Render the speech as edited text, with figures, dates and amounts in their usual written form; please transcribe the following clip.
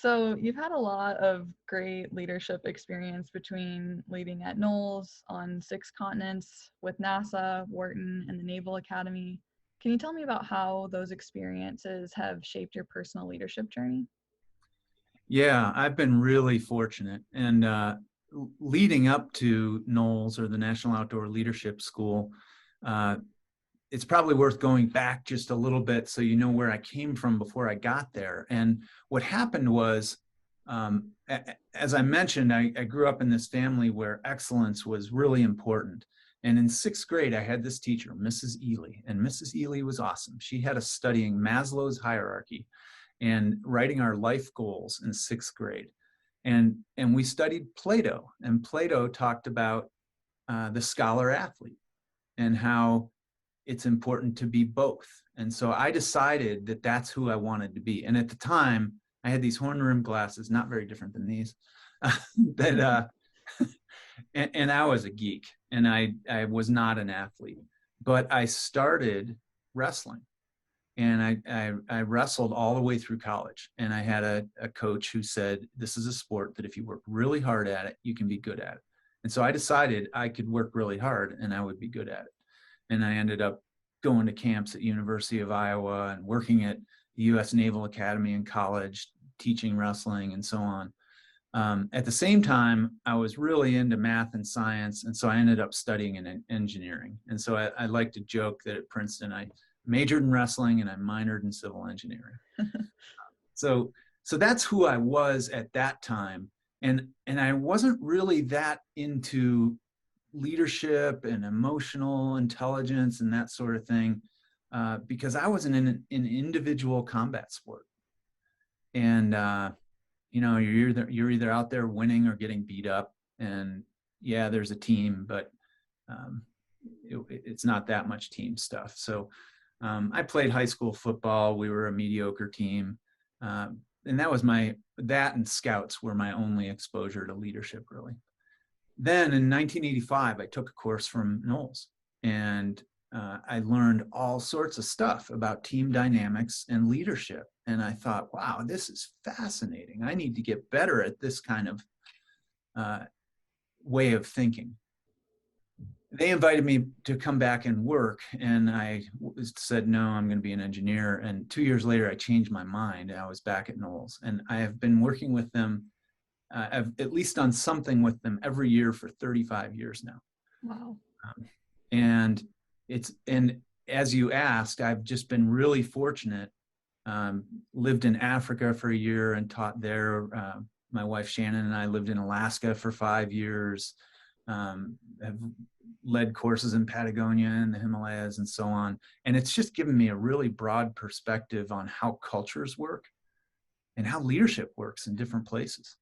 So you've had a lot of great leadership experience between leading at Knowles on 6 continents with NASA, Wharton, and the Naval Academy. Can you tell me about how those experiences have shaped your personal leadership journey? Yeah, I've been really fortunate. And leading up to Knowles or the National Outdoor Leadership School, uh, it's probably worth going back just a little bit so you know where I came from before I got there. And what happened was, as I mentioned, I grew up in this family where excellence was really important. And in 6th grade, I had this teacher, Mrs. Ely, and Mrs. Ely was awesome. She had us studying Maslow's hierarchy and writing our life goals in 6th grade. And we studied Plato, and Plato talked about the scholar athlete and how it's important to be both. And so I decided that that's who I wanted to be. And at the time, I had these horn rimmed glasses, not very different than these, that and I was a geek, and I was not an athlete, but I started wrestling, and I wrestled all the way through college. And I had a coach who said, this is a sport that if you work really hard at it, you can be good at it. And so I decided I could work really hard and I would be good at it. And I ended up going to camps at University of Iowa and working at the U.S. Naval Academy in college, teaching wrestling and so on. At the same time, I was really into math and science, and so I ended up studying in engineering. And so I like to joke that at Princeton, I majored in wrestling and I minored in civil engineering. So that's who I was at that time. And I wasn't really that into leadership and emotional intelligence and that sort of thing, because I was in an individual combat sport. And you're either out there winning or getting beat up. And yeah, there's a team, but it's not that much team stuff. So I played high school football. We were a mediocre team. And that and scouts were my only exposure to leadership, really. Then in 1985, I took a course from Knowles, and I learned all sorts of stuff about team dynamics and leadership. And I thought, wow, this is fascinating. I need to get better at this kind of way of thinking. They invited me to come back and work, and I said, no, I'm going to be an engineer. And 2 years later, I changed my mind. I was back at Knowles, and I have been working with them. I've at least done something with them every year for 35 years now. Wow. And as you asked, I've just been really fortunate. Lived in Africa for a year and taught there. My wife Shannon and I lived in Alaska for 5 years. Have led courses in Patagonia and the Himalayas and so on. And it's just given me a really broad perspective on how cultures work and how leadership works in different places.